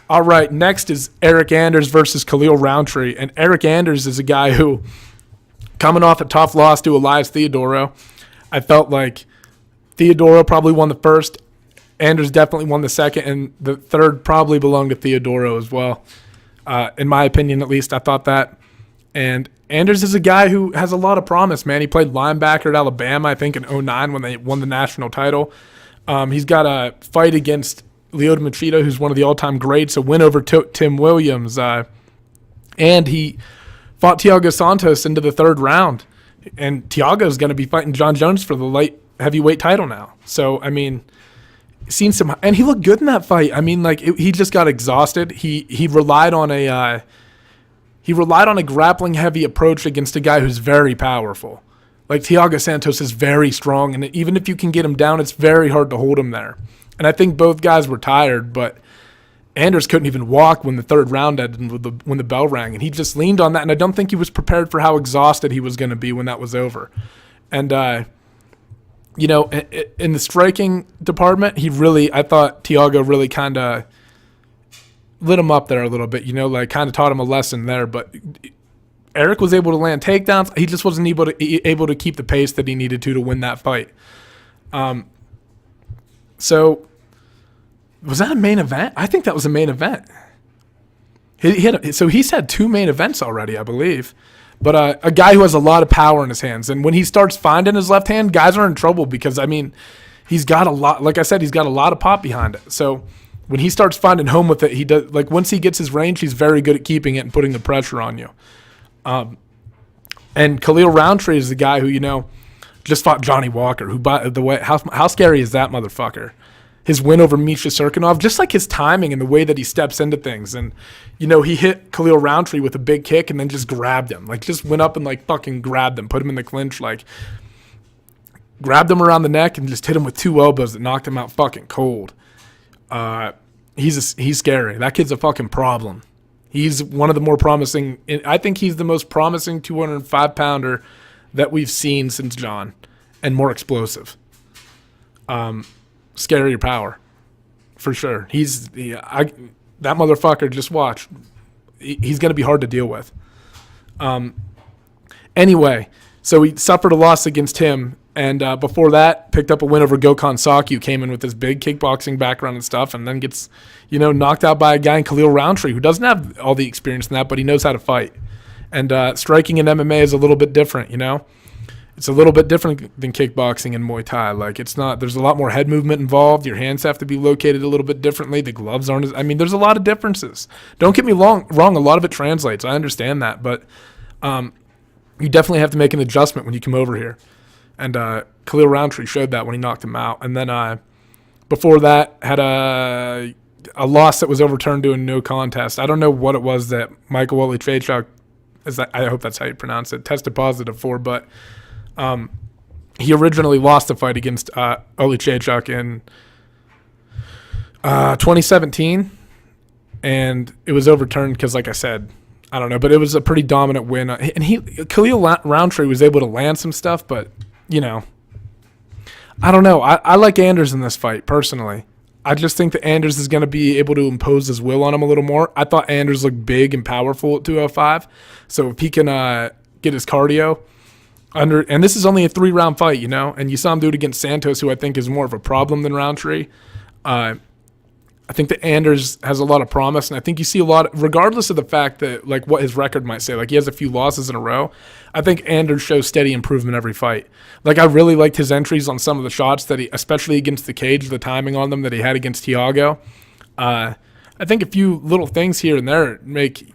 All right, next is Eryk Anders versus Khalil Rountree. And Eryk Anders is a guy who, coming off a tough loss to Elias Theodorou, I felt like Theodorou probably won the first. Anders definitely won the second, and the third probably belonged to Theodorou as well. In my opinion, at least, I thought that. And Anders is a guy who has a lot of promise, man. He played linebacker at Alabama, I think, in 2009 when they won the national title. He's got a fight against Lyoto Machida, who's one of the all-time greats, a win over Tim Williams. And he fought Thiago Santos into the third round. And Thiago's going to be fighting John Jones for the light heavyweight title now. So, I mean, seen some, and he looked good in that fight. I mean, like, he just got exhausted. He relied on a grappling heavy approach against a guy who's very powerful. Like, Thiago Santos is very strong, and even if you can get him down, it's very hard to hold him there. And I think both guys were tired, but Anders couldn't even walk when the third round ended, when the bell rang, and he just leaned on that, and I don't think he was prepared for how exhausted he was going to be when that was over. And, you know, in the striking department, I thought Thiago really kind of lit him up there a little bit, you know, like kind of taught him a lesson there. But Eryk was able to land takedowns. He just wasn't able to keep the pace that he needed to win that fight. So was that a main event? I think that was a main event. He's had two main events already, I believe. But a guy who has a lot of power in his hands. And when he starts finding his left hand, guys are in trouble because, I mean, he's got a lot, like I said, he's got a lot of pop behind it. So when he starts finding home with it, he does, like, once he gets his range, he's very good at keeping it and putting the pressure on you. And Khalil Rountree is the guy who, you know, just fought Johnny Walker, who, by the way, how scary is that motherfucker? His win over Misha Serkinov, just like his timing and the way that he steps into things. And, you know, he hit Khalil Rountree with a big kick and then just grabbed him. Like, just went up and, like, fucking grabbed him, put him in the clinch, like, grabbed him around the neck and just hit him with two elbows that knocked him out fucking cold. He's scary. That kid's a fucking problem. He's one of the more promising. I think he's the most promising 205-pounder that we've seen since John, and more explosive. Scarier power, for sure. That motherfucker, just watch. He's going to be hard to deal with. Anyway, so he suffered a loss against him, and before that, picked up a win over Gokhan Saki, who came in with this big kickboxing background and stuff, and then gets, you know, knocked out by a guy in Khalil Rountree, who doesn't have all the experience in that, but he knows how to fight. And striking in MMA is a little bit different, you know? It's a little bit different than kickboxing and Muay Thai. Like, it's not, there's a lot more head movement involved. Your hands have to be located a little bit differently. The gloves aren't I mean, there's a lot of differences. Don't get me wrong, a lot of it translates. I understand that, but you definitely have to make an adjustment when you come over here. And Khalil Rountree showed that when he knocked him out. And then before that, had a loss that was overturned to a no contest. I don't know what it was that Michael Olichechuk, I hope that's how you pronounce it, tested positive for, but he originally lost a fight against Olichechuk in 2017, and it was overturned because, like I said, I don't know, but it was a pretty dominant win. And Khalil Rountree was able to land some stuff, but, you know, I don't know. I like Anders in this fight, personally. I just think that Anders is going to be able to impose his will on him a little more. I thought Anders looked big and powerful at 205, so if he can get his cardio under, and this is only a 3-round fight, you know, and you saw him do it against Santos, who I think is more of a problem than Rountree. I think that Anders has a lot of promise, and I think you see a lot, regardless of the fact that, like, what his record might say, like, he has a few losses in a row. I think Anders shows steady improvement every fight. Like, I really liked his entries on some of the shots that he, especially against the cage, the timing on them that he had against Thiago. I think a few little things here and there make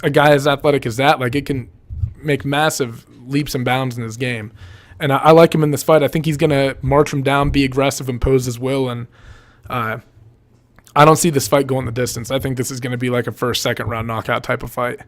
a guy as athletic as that, like, it can make massive leaps and bounds in his game. And I like him in this fight. I think he's going to march him down, be aggressive, impose his will, and I don't see this fight going the distance. I think this is going to be like a first, second round knockout type of fight.